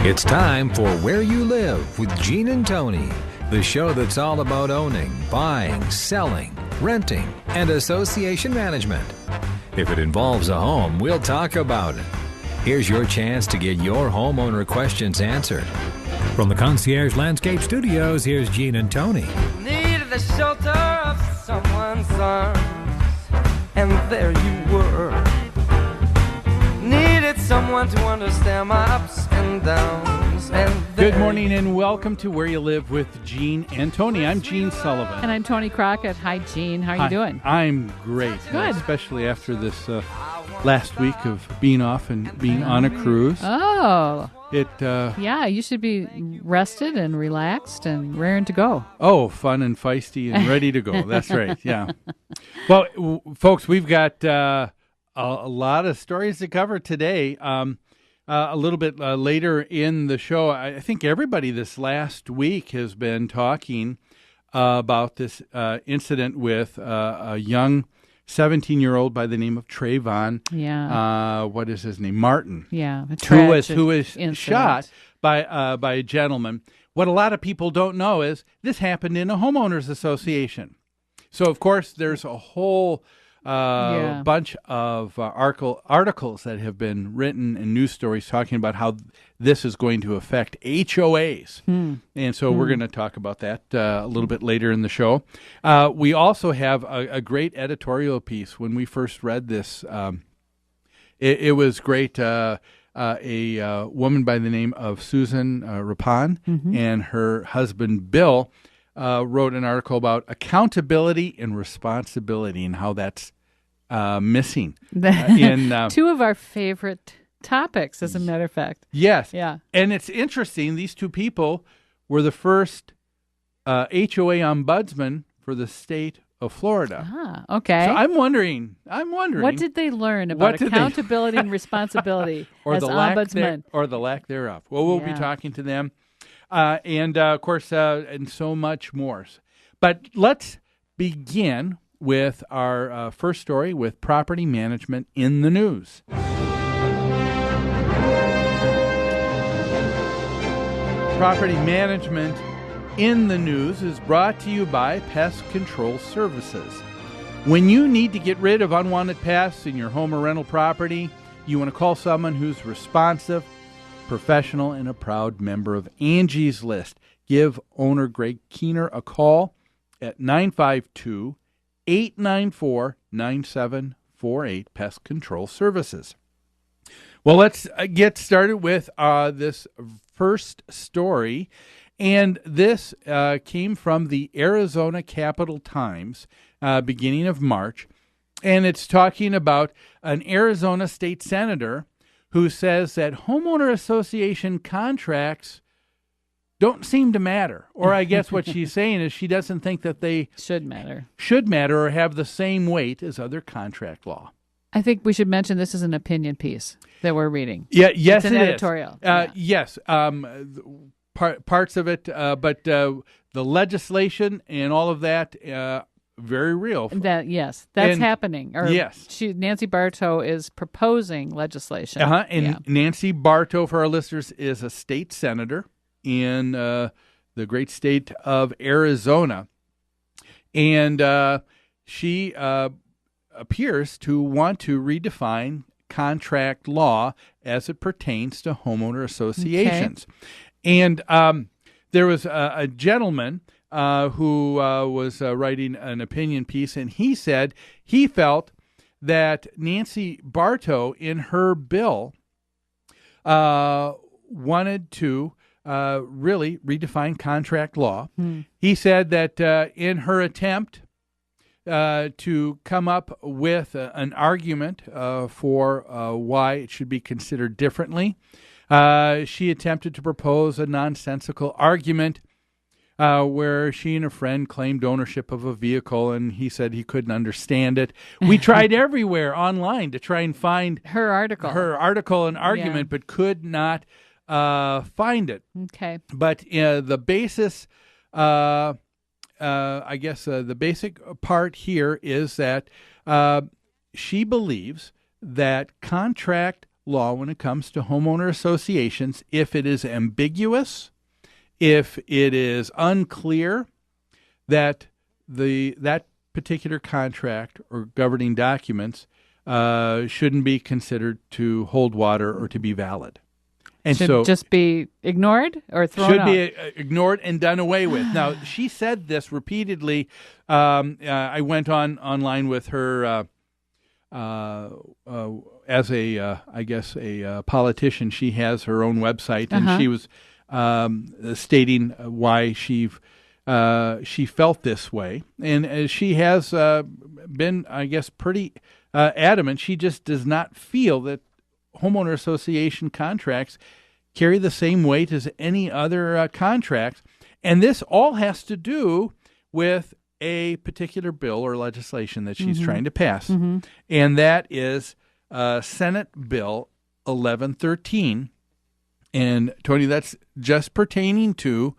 It's time for Where You Live with Gene and Tony, the show that's all about owning, buying, selling, renting, and association management. If it involves a home, we'll talk about it. Here's your chance to get your homeowner questions answered. From the Concierge Landscape Studios, here's Gene and Tony. Needed the shelter of someone's arms, and there you were. Needed someone to understand my ups and downs. Good morning and welcome to Where You Live with Gene and Tony. I'm Gene Sullivan. And I'm Tony Crockett. Hi, Gene. How are you doing? I'm great. Good. Especially after this last week of being off and being on a cruise. Oh. Yeah, you should be rested and relaxed and raring to go. Oh, fun and feisty and ready to go. That's right, yeah. Well, folks, we've got a lot of stories to cover today. A little bit later in the show, I think everybody this last week has been talking about this incident with a young 17-year-old by the name of Trayvon. Yeah. What is his name? Martin. Yeah. Who was incident. shot by a gentleman. What a lot of people don't know is this happened in a homeowners association. So, of course, there's a whole bunch of articles that have been written and news stories talking about how this is going to affect HOAs. And so we're going to talk about that a little bit later in the show. We also have a great editorial piece. When we first read this, it was great. A woman by the name of Susan Rapon and her husband Bill wrote an article about accountability and responsibility and how that's missing. In two of our favorite topics, as a matter of fact. Yes. Yeah. And it's interesting. These two people were the first HOA ombudsman for the state of Florida. Ah, okay. So I'm wondering. What did they learn about accountability and responsibility or as the ombudsman? Or the lack thereof. Well, we'll be talking to them. And, of course, and so much more. But let's begin with our first story with property management in the news. Property management in the news is brought to you by Pest Control Services. When you need to get rid of unwanted pests in your home or rental property, you want to call someone who's responsive, professional, and a proud member of Angie's List. Give owner Greg Keener a call at 952-894-9748, Pest Control Services. Well, let's get started with this first story. And this came from the Arizona Capital Times, beginning of March. And it's talking about an Arizona state senator who says that homeowner association contracts don't seem to matter. Or I guess what she's saying is she doesn't think that they should matter or have the same weight as other contract law. I think we should mention this is an opinion piece that we're reading. Yeah, yes, it's an it editorial. Is. Yes, parts of it, but the legislation and all of that, very real. That's happening. Yes. Nancy Bartow is proposing legislation. Nancy Bartow, for our listeners, is a state senator in the great state of Arizona. And she appears to want to redefine contract law as it pertains to homeowner associations. Okay. And there was a gentleman who was writing an opinion piece, and he said he felt that Nancy Bartow, in her bill, wanted to really redefine contract law. He said that in her attempt to come up with an argument for why it should be considered differently, she attempted to propose a nonsensical argument where she and a friend claimed ownership of a vehicle, and he said he couldn't understand it. We tried everywhere online to try and find her article and argument, but could not find it. Okay. But the basis, I guess the basic part here is that she believes that contract law when it comes to homeowner associations. If it is ambiguous, if it is unclear that that particular contract or governing documents shouldn't be considered to hold water or to be valid. And should just be ignored or thrown out? Should be ignored and done away with. Now, she said this repeatedly. I went online with her as a politician. She has her own website, and she was stating why she felt this way. And she has been, I guess, pretty adamant. She just does not feel that homeowner association contracts carry the same weight as any other contracts. And this all has to do with a particular bill or legislation that she's trying to pass. And that is Senate Bill 1113. And, Tony, that's just pertaining to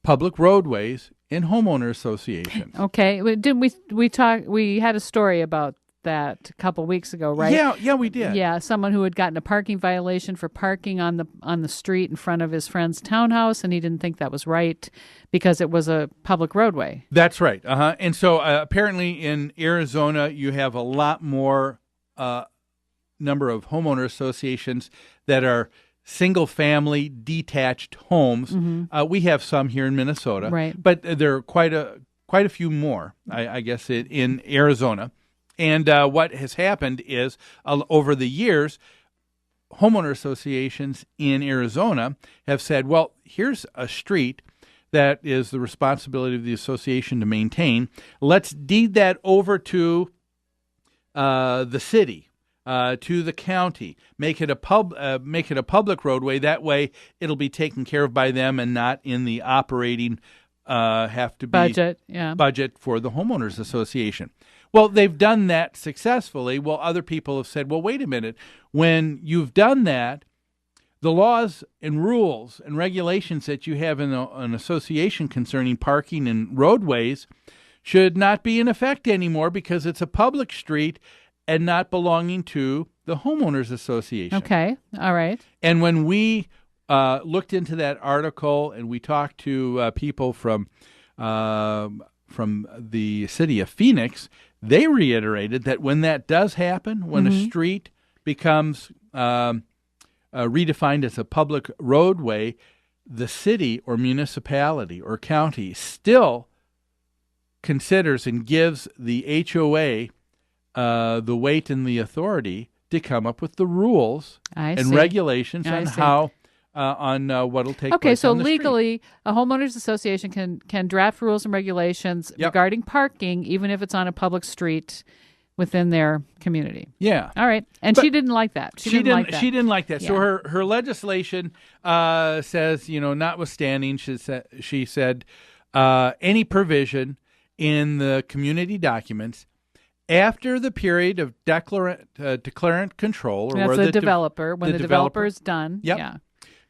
public roadways in homeowner associations. Okay. Didn't we had a story about that a couple weeks ago, right? Yeah, we did. Yeah, someone who had gotten a parking violation for parking on the street in front of his friend's townhouse, and he didn't think that was right because it was a public roadway. That's right. And so apparently in Arizona, you have a lot more number of homeowner associations that are single-family detached homes. We have some here in Minnesota, right? But there are quite a few more, I guess, in Arizona. And what has happened is, over the years, homeowner associations in Arizona have said, well, here's a street that is the responsibility of the association to maintain. Let's deed that over to the city, to the county. Make it a public roadway. That way, it'll be taken care of by them and not in the operating budget for the homeowners association. Well, they've done that successfully. Well, other people have said, well, wait a minute. When you've done that, the laws and rules and regulations that you have in an association concerning parking and roadways should not be in effect anymore because it's a public street and not belonging to the homeowners association. Okay. All right. And when we looked into that article and we talked to people from the city of Phoenix, they reiterated that when that does happen, when a street becomes redefined as a public roadway, the city or municipality or county still considers and gives the HOA the weight and the authority to come up with the rules and regulations on how what will take place. Okay, so on the legally, street. a homeowners association can draft rules and regulations regarding parking, even if it's on a public street within their community. Yeah. All right. And she didn't like that. She didn't like that. Yeah. So her legislation says, notwithstanding, she said any provision in the community documents after the period of declarant control, or that's where the developer, when the developer is done. Yep. Yeah.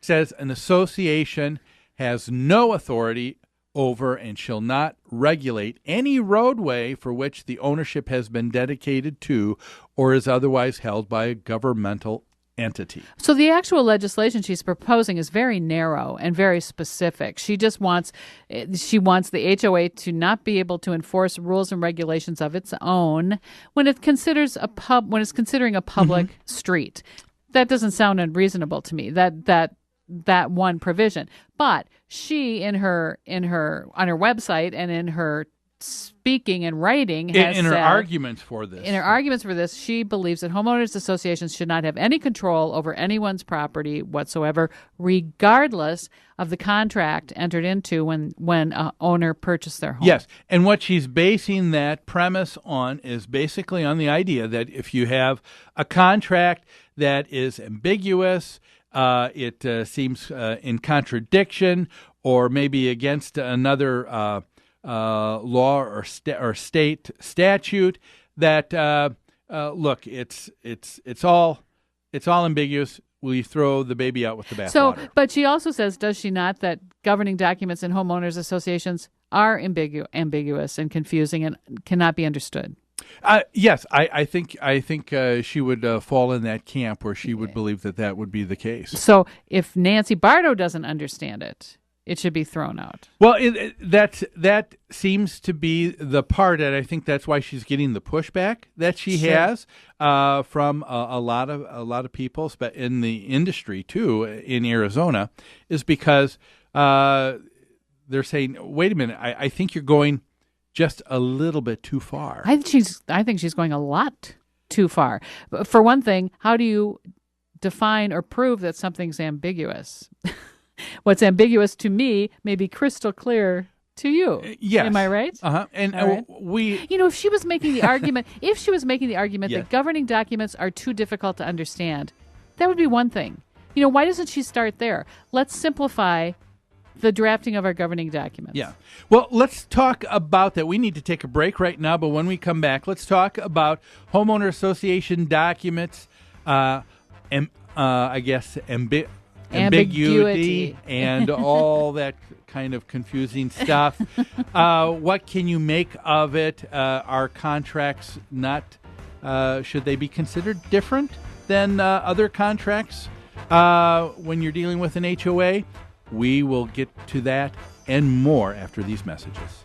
Says an association has no authority over and shall not regulate any roadway for which the ownership has been dedicated to or is otherwise held by a governmental entity. So the actual legislation she's proposing is very narrow and very specific. She wants the HOA to not be able to enforce rules and regulations of its own when it's considering a public street. That doesn't sound unreasonable to me. That one provision. But she on her website and in her speaking and writing has in her said, arguments for this, she believes that homeowners associations should not have any control over anyone's property whatsoever, regardless of the contract entered into when an owner purchased their home. Yes, and what she's basing that premise on is basically on the idea that if you have a contract that is ambiguous, it seems in contradiction or maybe against another law or state statute, that look, it's all ambiguous. Will you throw the baby out with the bathwater? So, but she also says, does she not, that governing documents in homeowners associations are ambiguous and confusing and cannot be understood? Yes, I think she would fall in that camp where she would believe that would be the case. So if Nancy Bardo doesn't understand it, it should be thrown out. Well, that seems to be the part, and I think that's why she's getting the pushback that she has from a lot of people in the industry too in Arizona, is because they're saying, "Wait a minute, I think you're going just a little bit too far." I think she's going a lot too far. For one thing, how do you define or prove that something's ambiguous? What's ambiguous to me may be crystal clear to you. Yes. Am I right? Uh-huh. And right. if she was making the argument, that governing documents are too difficult to understand, that would be one thing. Why doesn't she start there? Let's simplify the drafting of our governing documents. Yeah. Well, let's talk about that. We need to take a break right now, but when we come back, let's talk about homeowner association documents, ambiguity and all that kind of confusing stuff. What can you make of it? Are contracts should they be considered different than other contracts when you're dealing with an HOA? We will get to that and more after these messages.